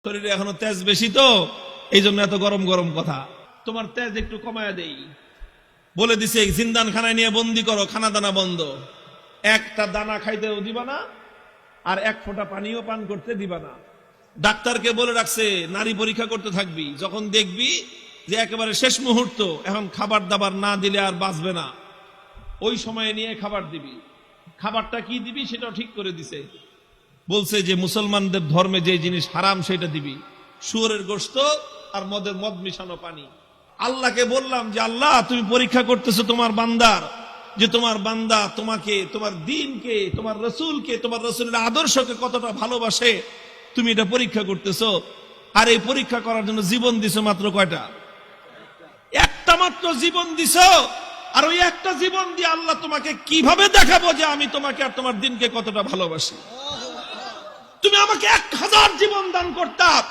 শরীরে এখনো তেজ বেশি তো এই জন্য এত গরম গরম কথা। তোমার তেজ একটু কমায়া দেই বলে দিছে, জিন্দান খানায় নিয়ে বন্দি করো, খানা দানা বন্ধ, একটা দানা খাইতেও দিবা না আর এক ফোঁটা পানিও পান করতে দিবা না। ডাক্তারকে বলে রাখছে নারী পরীক্ষা করতে থাকবি, যখন দেখবি যে একেবারে শেষ মুহূর্ত, এখন খাবার দাবার না দিলে আর বাঁচবে না, ওই সময়ে নিয়ে খাবার দিবি। খাবারটা কি দিবি সেটাও ঠিক করে দিছে, বলছে যে মুসলমানদের ধর্মে যে জিনিস হারাম সেটা দিবি, শুয়োরের গোশত আর মদ মিশানো পানি। আল্লাহকে বললাম যে আল্লাহ তুমি পরীক্ষা করতেছো তোমার বান্দার, যে তোমার বান্দা তোমাকে, তোমার দ্বীনকে, তোমার রসুলকে, তোমার রসুলের আদর্শকে কতটা ভালোবাসে তুমি এটা পরীক্ষা করতেছো। আর এই পরীক্ষা করার জন্য জীবন দিছো মাত্র কয়টা? একটা মাত্র জীবন দিছো। আর ওই একটা জীবন দিয়ে আল্লাহ তোমাকে কিভাবে দেখাবো যে আমি তোমাকে আর তোমার দ্বীনকে কতটা ভালোবাসি। তুমি আমাকে 1000 জীবন দান করতাম,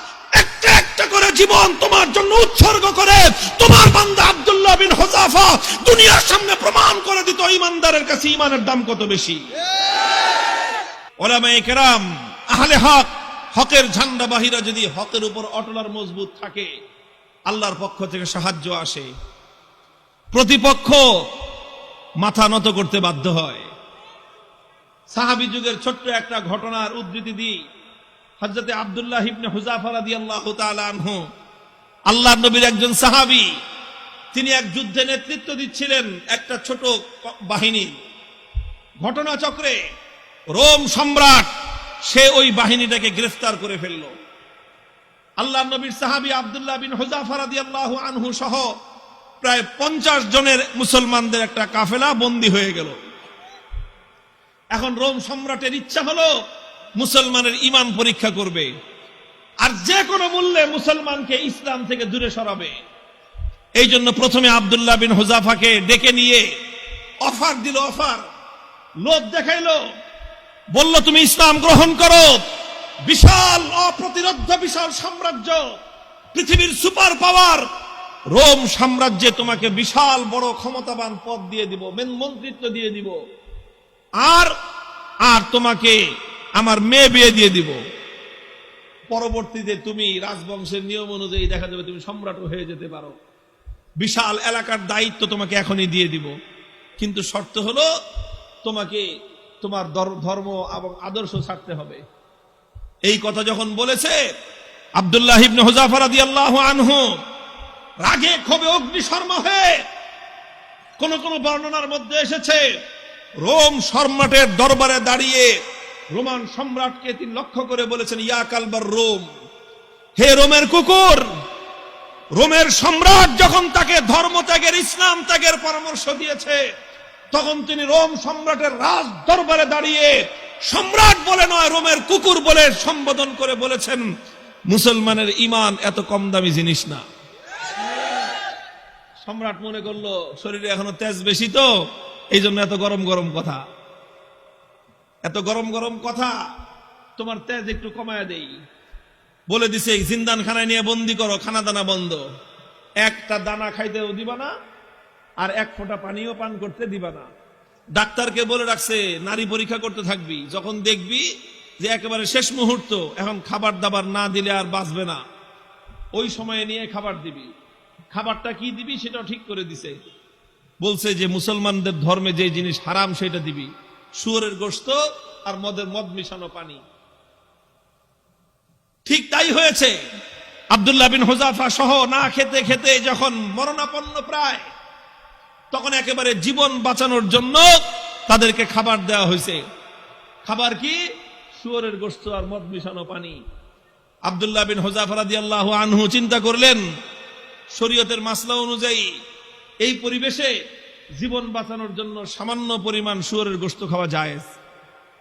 একটা একটা করে জীবন তোমার জন্য উৎসর্গ করে তোমার বান্দা আব্দুল্লাহ বিন হুযাফা দুনিয়ার সামনে প্রমাণ করে দিত ঈমানদারের কাছে ঈমানের দাম কত বেশি। উলামায়ে কেরাম, আহলে হক, হকের ঝান্ডাবাহীরা যদি হকের উপর অটল আর মজবুত থাকে, আল্লাহর পক্ষ থেকে সাহায্য আসে, প্রতিপক্ষ মাথা নত করতে বাধ্য হয়। সাহাবী যুগের ছোট্ট একটা ঘটনার উদ্ধৃতি দিই। হযরতে আব্দুল্লাহ ইবনে হুযাফা রাদিয়াল্লাহু তাআলা আনহু, আল্লাহর নবীর একজন সাহাবী, তিনি এক যুদ্ধে নেতৃত্ব দিচ্ছিলেন একটা ছোট বাহিনীর। ঘটনাচক্রে রোম সম্রাট সে ওই বাহিনীটাকে গ্রেফতার করে ফেলল। আল্লাহর নবীর সাহাবী আব্দুল্লাহ বিন হুযাফা রাদিয়াল্লাহু আনহু সহ প্রায় 50 জনের মুসলমানদের একটা কাফেলা বন্দী হয়ে গেল। এখন রোম সম্রাটের ইচ্ছা হলো মুসলমানের ঈমান পরীক্ষা করবে আর যে কোনো মূল্যে মুসলমানকে ইসলাম থেকে দূরে সরাবে। এই জন্য প্রথমে আব্দুল্লাহ বিন হুযাফাকে ডেকে নিয়ে অফার দিল, অফার, লোভ দেখাইলো, বলল তুমি ইসলাম গ্রহণ করো, বিশাল অপ্রতিরোধ্য বিশাল সাম্রাজ্য, পৃথিবীর সুপার পাওয়ার রোম সাম্রাজ্যে তোমাকে বিশাল বড় ক্ষমতাবান পদ দিয়ে দিব, মন্ত্রিত্ব দিয়ে দিব, আর আর তোমাকে আমার মেয়ে বিয়ে দিয়ে দিব। পরবর্তীতে তুমি রাজবংশের নিয়ম অনুযায়ী দেখা যাবে তুমি সম্রাটও হয়ে যেতে পারো, বিশাল এলাকার দায়িত্ব তোমাকে এখনই দিয়ে দিব, কিন্তু শর্ত হলো তোমাকে তোমার ধর্ম এবং আদর্শ ছাড়তে হবে। এই কথা যখন বলেছে, আব্দুল্লাহ ইবনে হুযাফা রাদিয়াল্লাহু আনহু রাগে ক্ষোভে অগ্নিশর্মা হয়ে, কোন কোন বর্ণনার মধ্যে এসেছে রোম সম্রাটের দরবারে দাঁড়িয়ে রোমান সম্রাটকে তিনি লক্ষ্য করে বলেছেন, ইয়া কালবার রোম, হে রোমের কুকুর। রোমের সম্রাট যখন তাকে ধর্ম ত্যাগের, ইসলাম ত্যাগের পরামর্শ দিয়েছে, তখন তিনি রোম সম্রাটের রাজ দরবারে দাঁড়িয়ে সম্রাট বলে নয়, রোমের কুকুর বলে সম্বোধন করে বলেছেন, মুসলমানের ঈমান এত কম দামি জিনিস না। সম্রাট মনে করলো শরীরে এখনো তেজ বেশি তো এই জন্য এত গরম গরম কথা, এত গরম গরম কথা, তোমার তেজ একটু কমায়া দেই বলে দিছে, জিন্দান খানায় নিয়ে বন্দি করো, খানা দানা বন্ধ, একটা দানা খাইতেও দিবা না আর এক ফোঁটা পানিও পান করতে দিবা না। ডাক্তারকে বলে রাখছে নারী পরীক্ষা করতে থাকবি, যখন দেখবি যে একেবারে শেষ মুহূর্ত, এখন খাবার দাবার না দিলে আর বাঁচবে না, ওই সময়ে নিয়ে খাবার দিবি। খাবারটা কি দিবি সেটাও ঠিক করে দিছে, বলছে যে মুসলমানদের ধর্মে যে জিনিস হারাম সেটা দিবি, শুয়োরের গোশত আর মদ মিশানো পানি। ঠিক তাই হয়েছে। আব্দুল্লাহ বিন হুযাফা সহ না খেতে খেতে যখন মরণাপন্ন প্রায়, তখন একেবারে জীবন বাঁচানোর জন্য তাদেরকে খাবার দেওয়া হয়েছে। খাবার কি? শুয়োরের গোশত আর মদ মিশানো পানি। আব্দুল্লাহ বিন হুযাফা রাদিয়াল্লাহু আনহু চিন্তা করলেন, শরীয়তের মাসলা অনুযায়ী এই পরিবেশে জীবন বাঁচানোর জন্য সামান্য পরিমাণ শুয়োরের গোশত খাওয়া জায়েজ,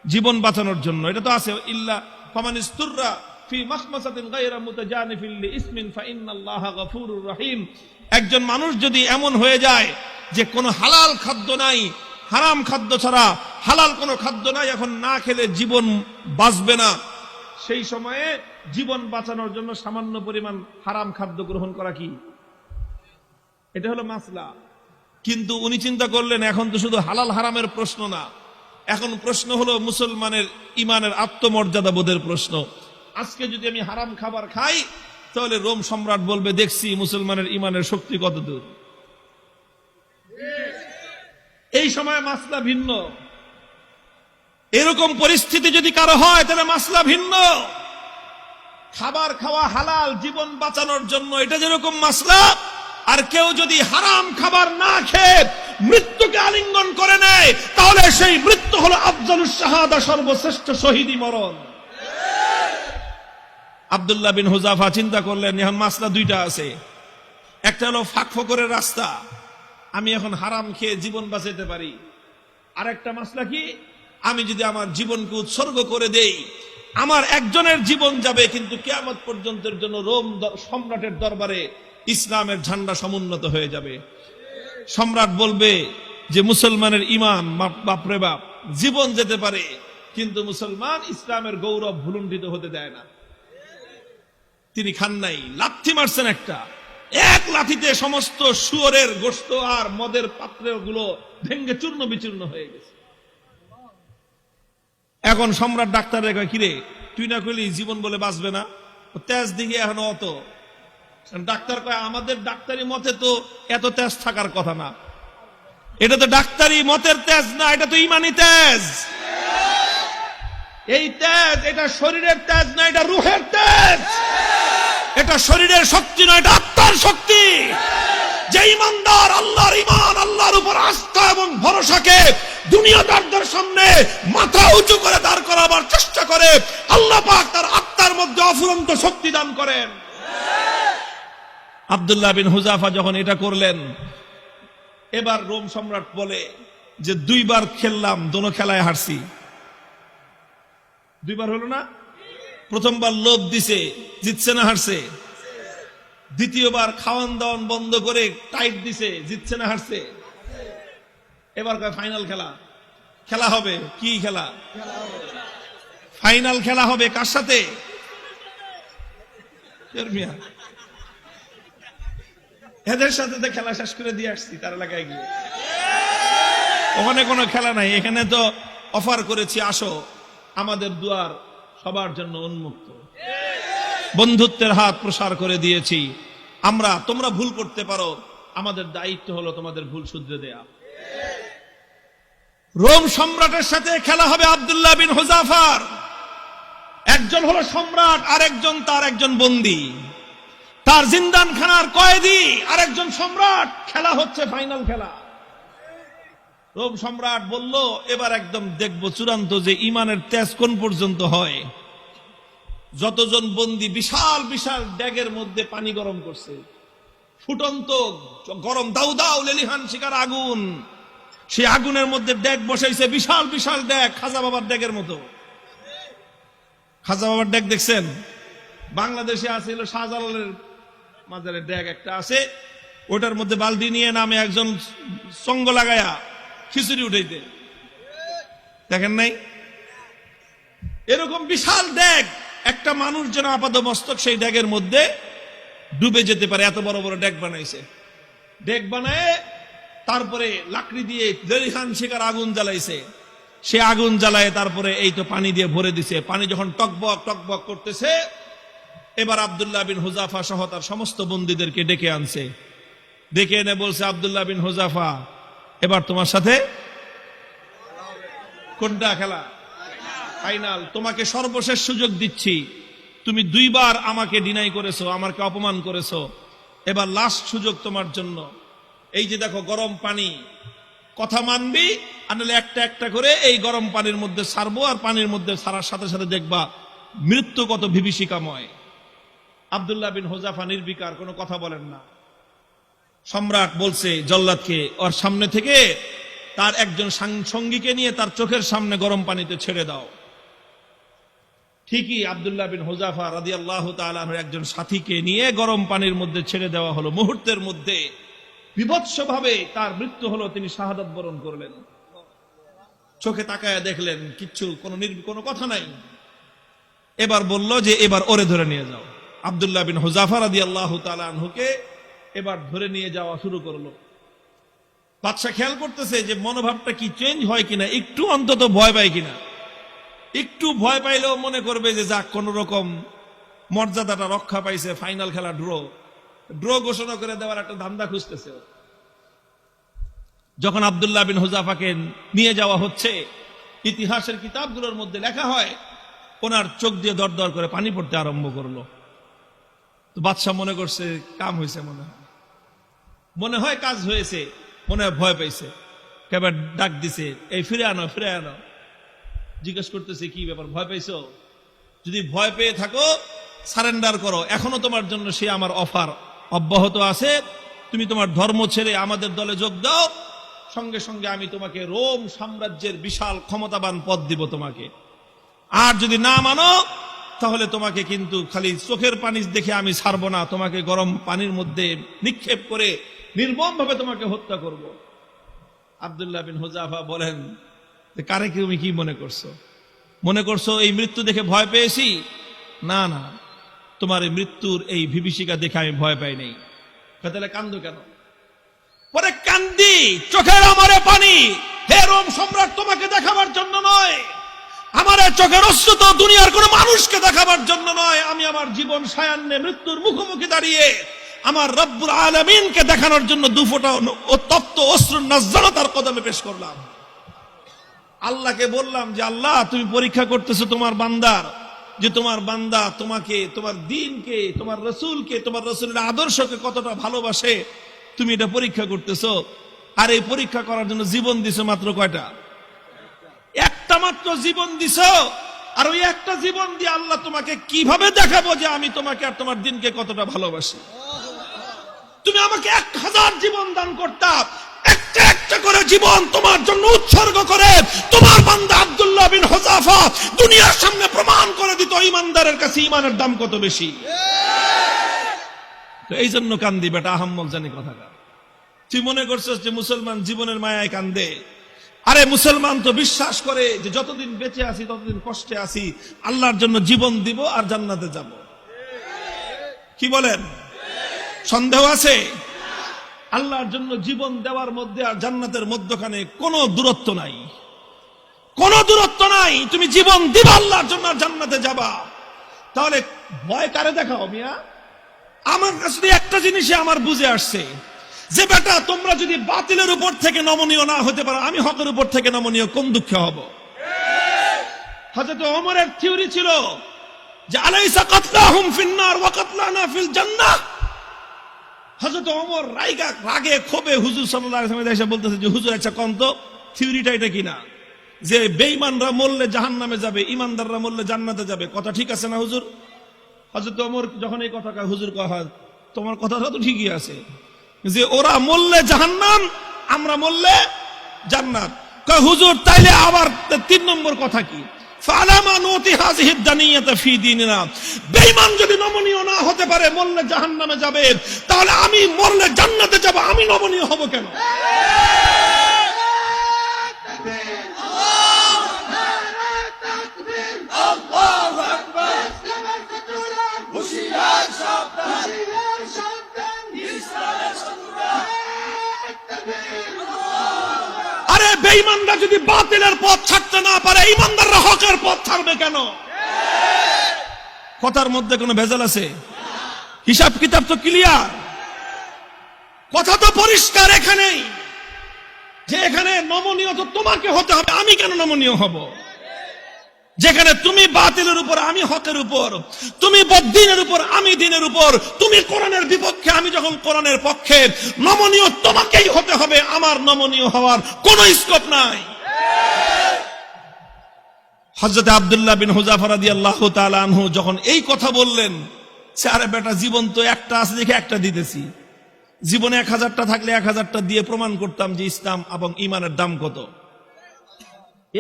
জীবন বাঁচানোর জন্য। এটা তো আছে, ইল্লা ফামান ইসতুররা ফি মাখমাসাতিন গায়রা মুতাজানিফিল লিইসমিন ফাইন্নাল্লাহা গফুরুর রহিম। একজন মানুষ যদি এমন হয়ে যায় যে কোনো হালাল খাদ্য নাই, হারাম খাদ্য ছাড়া হালাল কোনো খাদ্য নাই, এখন না খেলে জীবন বাঁচবে না, সেই সময়ে জীবন বাঁচানোর জন্য সামান্য পরিমাণ হারাম খাদ্য গ্রহণ করা কি, এটা হলো মাসলা। কিন্তু উনি চিন্তা করলেন এখন তো শুধু হালাল হারামের প্রশ্ন না, এখন প্রশ্ন হলো মুসলমানের ঈমানের আত্মমর্যাদা বোধের প্রশ্ন। আজকে যদি আমি হারাম খাবার খাই তাহলে রোম সম্রাট বলবে দেখছি মুসলমানের ইমানের শক্তি কতদূর। এই সময় মাসলা ভিন্ন। এরকম পরিস্থিতি যদি কারো হয় তাহলে মাসলা ভিন্ন। খাবার খাওয়া হালাল জীবন বাঁচানোর জন্য, এটা যেরকম মাসলা, আর কেউ যদি হারাম খাবার না খেয়ে মৃত্যুকে আলিঙ্গন করে নেয় তাহলে সেই মৃত্যু হলো আফজালুস শাহাদা, সর্বশ্রেষ্ঠ শহীদি মরণ। আব্দুল্লাহ বিন হুযাফা চিন্তা করলেন এখন মাসলা দুইটা আছে, একটা হলো ফাঁক ফকরের রাস্তা, আমি এখন হারাম খেয়ে জীবন বাঁচাতে পারি, আর একটা মাসলা কি, আমি যদি আমার জীবনকে উৎসর্গ করে দেই আমার একজনের জীবন যাবে কিন্তু কিয়ামত পর্যন্তের জন্য রোম সম্রাটের দরবারে ইসলামের ঝান্ডা সমুন্নত হয়ে যাবে। সম্রাট বলবে যে মুসলমানের ইমান বাপরে বাপ, জীবন যেতে পারে কিন্তু মুসলমান ইসলামের গৌরব ভুলুণ্ঠিত হতে দেয় না। তিনি খান নাই, লাথি মারছেন একটা, এক লাথিতে সমস্ত শুয়োরের গোশত আর মদের পাত্রগুলো ভেঙ্গে চূর্ণ বিচূর্ণ হয়ে গেছে। এখন সম্রাট ডাক্তার রেখে, কিরে তুই না কইলি জীবন বলে বাঁচবে না, তেজ দিকে এখন অত। ডাক্তার কয় আমাদের ডাক্তারি মতে তো এত তেজ থাকার কথা না, এটা তো ডাক্তারি মতের তেজ না, এটা তো ইমানি তেজ। এই তেজ এটা শরীরের তেজ না, এটা রুহের তেজ। এটা শরীরের শক্তি নয়, এটা আত্মার শক্তি। যে ইমানদার আল্লাহর ইমান, আল্লাহর উপর আস্থা এবং ভরসাকে দুনিয়াদারদের সামনে মাথা উঁচু করে দাঁড় করাবার চেষ্টা করে, আল্লাহ পাক তার আত্মার মধ্যে অফুরন্ত শক্তি দান করেন। আব্দুল্লাহ বিন হুযাফা যখন এটা করলেন, এবার রোম সম্রাট বলে যে দুইবার খেললাম, দোনো খেলায় হারছি। দুইবার হলো না, প্রথমবার লোভ দিছে, জিতছে না হারছে। দ্বিতীয়বার খাওয়ান দাওয়ান বন্ধ করে টাইট দিছে, জিতছে না হারছে। এবার ফাইনাল খেলা, খেলা হবে। কি খেলা? ফাইনাল খেলা হবে। কার সাথে? এদের সাথে তো খেলা শেষ করে দিয়ে আসছি তার এলাকায় গিয়ে। ওখানে কোনো খেলা নাই, এখানে তো অফার করেছি আসো, আমাদের দুয়ার সবার জন্য উন্মুক্ত, বন্ধুত্বের হাত প্রসার করে দিয়েছি আমরা। তোমরা ভুল করতে পারো, আমাদের দায়িত্ব হলো তোমাদের ভুল শুধরে দেয়া। রোম সম্রাটের সাথে খেলা হবে আব্দুল্লাহ বিন হুযাফার। একজন হলো সম্রাট, আর একজন তার একজন বন্দী, তার জিন্দানখানার কয়েদি, আর একজন সম্রাট। খেলা হচ্ছে ফাইনাল খেলা। রোম সম্রাট বলল এবার একদম দেখবো চূড়ান্ত যে ইমানের তেজ কোন পর্যন্ত হয়। যতজন বন্দী বিশাল বিশাল ড্যাগের মধ্যে পানি গরম করছে, ফুটন্ত গরম দাউ দাউ লেলিহান শিকার আগুন, সেই আগুনের মধ্যে ড্যাগ বসাইছে, বিশাল বিশাল ড্যাগ, খাজা বাবার ড্যাগের মতো। খাজা বাবার ড্যাগ দেখছেন? বাংলাদেশে আছে হলো শাহজালালের মাজারের ড্যাগ একটা আছে, ওটার মধ্যে বালতি নিয়ে নামে একজন সঙ্গ লাগায়া খিচুড়ি উঠাইতে, দেখেন নাই? এরকম বিশাল ড্যাগ, একটা মানুষ যেন আপাত মস্তক সেই ড্যাগের মধ্যে ডুবে যেতে পারে, এত বড় বড় ড্যাগ বানাইছে। ড্যাগ বানায় তারপরে লাকড়ি দিয়ে লেলিহান শিকার আগুন জ্বালাইছে, সে আগুন জ্বালায় তারপরে এই তো পানি দিয়ে ভরে দিছে। পানি যখন টকবক টকবক করতেছে, এবার আব্দুল্লাহ বিন হুযাফা সহ তার সমস্ত বন্দীদেরকে ডেকে আনছে। ডেকে এনে বলছে, আব্দুল্লাহ বিন হুযাফা এবার তোমার সাথে কোনটা খেলা? ফাইনাল। তোমাকে সর্বশেষ সুযোগ দিচ্ছি, তুমি দুইবার আমাকে ডিনাই করেছো, আমাকে অপমান করেছো, এবার লাস্ট সুযোগ তোমার জন্য। এই যে দেখো গরম পানি, কথা মানবি আর নাহলে একটা একটা করে এই গরম পানির মধ্যে ছাড়বো, আর পানির মধ্যে ছাড়ার সাথে সাথে দেখবা মৃত্যু কত বিভীষিকাময়। আব্দুল্লাহ বিন হুযাফা নির্বিকার, কোনো কথা বলেন না। সম্রাট বলছে জল্লাদকে ওর সামনে থেকে তার একজন সঙ্গীকে নিয়ে তার চোখের সামনে গরম পানিতে ছেড়ে দাও। ঠিকই আব্দুল্লাহ বিন হুযাফা রাদিয়াল্লাহু তাআলা আনহু একজন সাথীকে নিয়ে গরম পানির মধ্যে ছেড়ে দেওয়া হলো। মুহূর্তের মধ্যে বিভৎসভাবে তার মৃত্যু হলো, তিনি শাহাদাত বরণ করলেন। চোখে তাকায়া দেখলেন কিচ্ছু, কোনো কথা নাই। এবার বলল যে এবার ওরে ধরে নিয়ে যাও। আব্দুল্লাহ বিন হুযাফা রাদিয়াল্লাহু তাআলা আনহুকে এবার ধরে নিয়ে যাওয়া শুরু করলো। বাদশা খেয়াল করতেছে যে মনোভাবটা কি চেঞ্জ হয় কিনা, একটু অন্তত ভয় পায় কিনা। একটু ভয় পাইলেও মনে করবে যে যাক কোন রকম মর্যাদাটা রক্ষা পাইছে, ফাইনাল খেলা ড্র ঘোষণা করে দেওয়ার একটা ধান্দা খুঁজতেছে। যখন আব্দুল্লাহ বিন হুযাফাকে নিয়ে যাওয়া হচ্ছে, ইতিহাসের কিতাবগুলোর মধ্যে লেখা হয় ওনার চোখ দিয়ে দর দর করে পানি পড়তে আরম্ভ করলো। তো বাদশাহ মনে করছে কাম হয়েছে, মনে হয় কাজ হয়েছে, মনে হয় ভয় পাইছে। এবার ডাক দিছে, এই ফিরে আনো। জিজ্ঞেস করতেছে কি ব্যাপার, ভয় পাইছো? যদি ভয় পেয়ে থাকো সারেন্ডার করো, এখনো তোমার জন্য সে আমার অফার অব্যাহত আছে। তুমি তোমার ধর্ম ছেড়ে আমাদের দলে যোগ দাও, সঙ্গে সঙ্গে আমি তোমাকে রোম সাম্রাজ্যের বিশাল ক্ষমতাবান পদ দিব তোমাকে। আর যদি না মানো তাহলে তোমাকে কিন্তু খালি চোখের পানি দেখে আমি ছাড়বো না, তোমাকে গরম পানির মধ্যে নিক্ষেপ করে নির্মমভাবে তোমাকে হত্যা করব। আব্দুল্লাহ বিন হুযাফা বলেন, কারে তুমি কি মনে করছো এই মৃত্যু দেখে ভয় পেয়েছি? না, তোমার এই মৃত্যুর এই বিভীষিকা দেখে আমি ভয় পাই নাই। তাহলে কান্দো কেন? পরে কান্দি, চোখের আমারে পানি, হে রোম সম্রাট, তোমাকে দেখাবার জন্য নয়, আমার চোখের অশ্রু তো দুনিয়ার কোন মানুষকে দেখাবার জন্য নয়, আমি আমার জীবন সায়ান্নে মৃত্যুর মুখোমুখি দাঁড়িয়ে আমার রব্বুল আলামিনকে দেখানোর জন্য দুফোঁটা তপ্ত অশ্রুর নাজরানা তার কদমে পেশ করলাম। আল্লাহকে বললাম যে আল্লাহ, তুমি পরীক্ষা করতেছো তোমার বান্দার, যে তোমার বান্দা তোমাকে, তোমার দ্বীনকে, তোমার রাসূলকে, তোমার রাসূলের আদর্শকে কতটা ভালোবাসে, তুমি এটা পরীক্ষা করতেছো। আর এই পরীক্ষা করার জন্য জীবন দিছো মাত্র কয়টা? একটা মাত্র জীবন দিছো। আর ওই একটা জীবন দিয়ে আল্লাহ তোমাকে কিভাবে দেখাবো যে আমি তোমাকে আর তোমার দ্বীনকে কতটা ভালোবাসি? তুমি আমাকে 1000 জীবন দান করতাম, একটা একটা করে জীবন তোমার জন্য উৎসর্গ করে তোমার বান্দা আব্দুল্লাহ বিন হুযাফা দুনিয়ার সামনে প্রমাণ করে দিত ঈমানদারের কাছে ঈমানের দাম কত বেশি। তো এই জন্য কান্দি বেটা, আহাম্মক জানি কথাটা। তুই মনে করছিস যে মুসলমান জীবনের মায়ায় কান্দে? আরে মুসলমান তো বিশ্বাস করে যে যতদিন বেঁচে আছি ততদিন কষ্টে আছি, আল্লাহর জন্য জীবন দিব আর জান্নাতে যাব। কি বলেন? সন্দেহ আছে? আল্লাহর জন্য জীবন দেওয়ার মধ্যে আর জান্নাতের মধ্যখানে কোনো দূরত্ব নাই, কোনো দূরত্ব নাই। তুমি জীবন দিবা আল্লাহর জন্য আর জান্নাতে যাবা। তাহলে ভয় কারে দেখাও মিয়া? আমার কাছে একটা জিনিসই আমার বুঝে আসছে যে বেটা, তোমরা যদি বাতিলের উপর থেকে নমনীয় না হতে পারো, আমি হকের উপর থেকে নমনীয়, কোন দুঃখে হব? হযরত ওমরের থিওরি ছিল যে আলাইসা কাতলাহুম ফিন্নার ওয়া কাতলানা ফিল জান্নাহ। হযরত ওমর রাগে ক্ষোভে হুজুর সাল্লাল্লাহু আলাইহি ওয়াসাল্লাম এসে বলতেছে যে হুজুর, আচ্ছা কোন তো থিওরিটা এটা কিনা যে বেঈমানরা মরলে জাহান্নামে যাবে, ঈমানদাররা মরলে জান্নাতে যাবে, কথা ঠিক আছে না হুজুর? হযরত ওমর যখন এই কথা কয়, হুজুর কয় তোমার কথাটা তো ঠিকই আছে, যে ওরা মরলে জাহান্নাম, আমরা মরলে জান্নাত। কয় হুজুর তাইলে আবার 3 নম্বর কথা কি? ফালামা নুতি হাযিহিদ দানিয়াতা ফি দীনিনা। বেঈমান যদি নমনীয় না হতে পারে, মরলে জাহান্নামে যাবে, তাহলে আমি মরলে জান্নাতে যাব, আমি নমনীয় হব কেন? আরে বেঈমানরা যদি বাতিলের পথ ছাড়তে না পারে, ঈমানদাররা হকের পথ ছাড়বে কেন? কথার মধ্যে কোনো ভেজাল আছে? হিসাব কিতাব তো ক্লিয়ার, কথা তো পরিষ্কার এখানেই, যে এখানে নমনীয় তো তোমাকে হতে হবে, আমি কেন নমনীয় হব? যেখানে তুমি বাতিলের উপর, আমি হকের উপর, তুমি বদ্দীনের উপর, আমি দ্বীনের উপর, তুমি কোরআনের বিপক্ষে, আমি যখন কোরআনের পক্ষে, নমনীয় তোমাকেই হতে হবে, আমার নমনীয় হওয়ার কোনো স্কোপ নাই। হযরত আব্দুল্লাহ বিন হুযাফা রাদিয়াল্লাহু তাআলা আনহু যখন এই কথা বললেন, সে আরে বেটা জীবন তো একটা আছে দেখে একটা দিতেছি, জীবনে 1000টা থাকলে 1000টা দিয়ে প্রমাণ করতাম যে ইসলাম এবং ঈমানের দাম কত।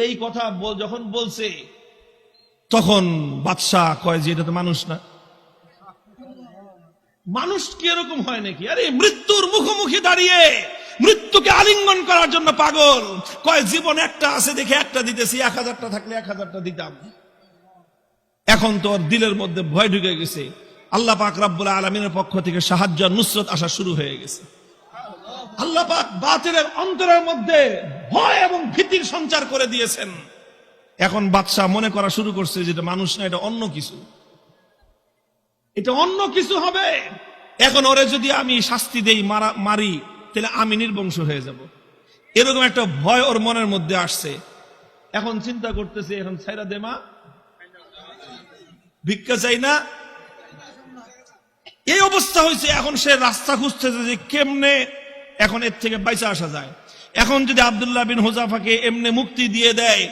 এই কথা যখন বলছে তখন বাদশাহ কয় যে এটা তো মানুষ না, মানুষ কি এরকম হয় নাকি? আরে মৃত্যুর মুখোমুখি দাঁড়িয়ে মৃত্যুকে আলিঙ্গন করার জন্য পাগল। কয় জীবন একটা আছে দেখে একটা দিতেছি, 1000টা থাকলে 1000টা দিতাম। এখন তো ওর দিলের মধ্যে ভয় ঢুকে গেছে, আল্লাহ পাক রব্বুল আলামিনের পক্ষ থেকে সাহায্য আর নুসরত আসা শুরু হয়ে গেছে। আল্লাহ পাক বাতিলের অন্তরের মধ্যে ভয় এবং ভীতির সঞ্চার করে দিয়েছেন। এখন বাদশা মনে করা শুরু করছে যে এটা মানুষ না, এটা অন্য কিছু, এটা অন্য কিছু হবে। এখন ওরে যদি আমি শাস্তি দেই, মারি, তাহলে আমি নির্বংশ হয়ে যাব, এরকম একটা ভয় ওর মনের মধ্যে আসছে। এখন চিন্তা করতেছে, এখন ছাইরা দে মা, ভিক্ষা চাই না, এই অবস্থা হয়েছে। এখন সে রাস্তা খুঁজতেছে যে কেমনে এখন এর থেকে বাইচা আসা যায়। এখন যদি আব্দুল্লাহ বিন হুযাফাকে এমনি মুক্তি দিয়ে দেয়,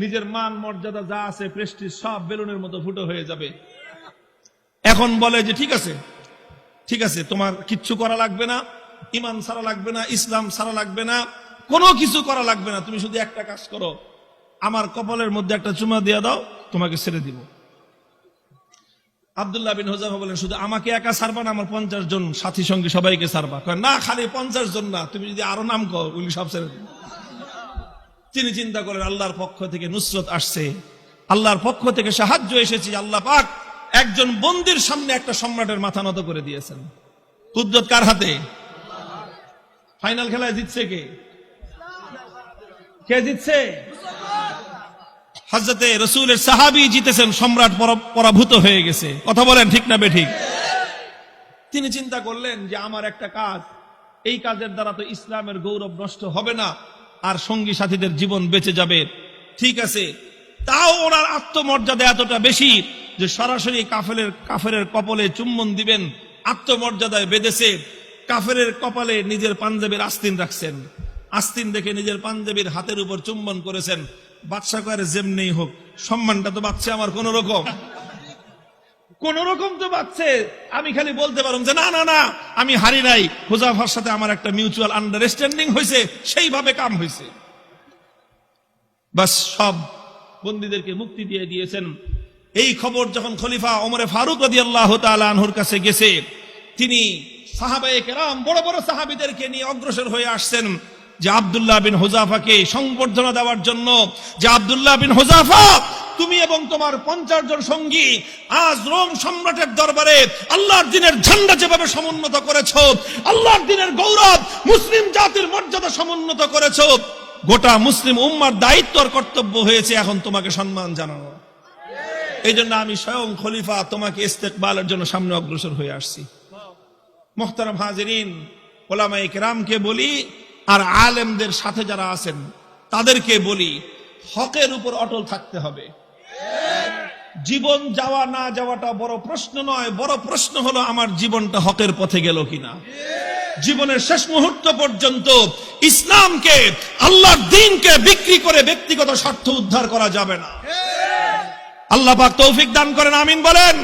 নিজের মান মর্যাদা যা আছে, প্রেস্টিজ, সব বেলুনের মতো ফুটো হয়ে যাবে। এখন বলে যে ঠিক আছে, ঠিক আছে, তোমার কিচ্ছু করা লাগবে না, ইমান ছাড়া লাগবে না, ইসলাম ছাড়া লাগবে না, কোনো কিছু করা লাগবে না, তুমি শুধু একটা কাজ করো, আমার কপালের মধ্যে একটা চুমা দিয়ে দাও, তোমাকে ছেড়ে দিব। আব্দুল্লাহ বিন হুযাফা বলেন, শুধু আমাকে একা ছাড়বা না, আমার 50 জন সাথী সঙ্গী সবাইকে ছাড়বা? না, খালি 50 জন না, তুমি যদি আরো নাম কর, ওগুলি সব ছেড়ে দিন। তিনি চিন্তা করেন, আল্লাহর পক্ষ থেকে নুসরত আসছে, আল্লাহর পক্ষ থেকে সাহায্য এসেছে। আল্লাহ পাক একজন বন্দির সামনে একটা সম্রাটের মাথা নত করে দিয়েছেন। কুদরত কার হাতে? ফাইনাল খেলায় জিতছে কে? কে জিতছে? হযরতে রাসূলের সাহাবী জিতেছেন, সম্রাট পরাভূত হয়ে গেছে। কথা বলেন ঠিক না বেঠিক? তিনি চিন্তা করলেন যে আমার একটা কাজ, এই কাজের দ্বারা তো ইসলামের গৌরব নষ্ট হবে না, আর সঙ্গী সাথীদের জীবন বেঁচে যাবে। ঠিক আছে, তাও ওনার আত্মমর্যাদা এতটা বেশি যে সরাসরি কাফেরের কপালে চুম্বন দিবেন, আত্মমর্যাদায় বেঁধেছে। কাফেরের কপালে নিজের পাঞ্জাবির আস্তিন রাখছেন, আস্তিন দেখে নিজের পাঞ্জাবির হাতের উপর চুম্বন করেছেন। বাদশা করে যেমনি হোক, সম্মানটা তো বাঁচছে আমার কোন রকম তো বাঁচছে। আমি খালি বলতে পারলাম যে না না না, আমি হারি নাই, হুযাফার সাথে আমার একটা মিউচুয়াল আন্ডারস্ট্যান্ডিং হয়েছে, সেইভাবে কাম হয়েছে। বাস, সব বন্দীদেরকে মুক্তি দিয়ে দিয়েছেন। এই খবর যখন খলিফা ওমরে ফারুক রাদিয়াল্লাহু তাআলা আনহুর কাছে গেছে, তিনি সাহাবায়ে কেরাম, বড় বড় সাহাবীদেরকে নিয়ে অগ্রসর হয়ে আসছেন যে আব্দুল্লাহ বিন হুযাফাকে সংবর্ধনা দেওয়ার জন্য, যে আব্দুল্লাহ বিন হুযাফা, তুমি এবং তোমার 50 জন সঙ্গী আজ রোম সম্রাটের দরবারে আল্লাহর দ্বীনের ঝান্ডা যেভাবে সমুন্নত করেছো, আল্লাহর দ্বীনের গৌরব, মুসলিম জাতির মর্যাদা সমুন্নত করেছো, গোটা মুসলিম উম্মার দায়িত্ব আর কর্তব্য হয়েছে এখন তোমাকে সম্মান জানানো। এই জন্য আমি স্বয়ং খলিফা তোমাকে ইস্তেকবালের জন্য সামনে অগ্রসর হয়ে আসছি। মুহতারাম হাজিরিন, উলামায়ে কেরামকে বলি, আর আলেমদের সাথে যারা আছেন তাদেরকে বলি, হকের উপর অটল থাকতে হবে। জীবন যাওয়া না যাওয়াটা বড় প্রশ্ন নয়, বড় প্রশ্ন হলো আমার জীবনটা হকের পথে গেল কিনা। জীবনের শেষ মুহূর্ত পর্যন্ত ইসলামকে, আল্লাহর দ্বীনকে বিক্রি করে ব্যক্তিগত স্বার্থ উদ্ধার করা যাবে না। আল্লাহ পাক তৌফিক দান করেন, আমিন বলেন।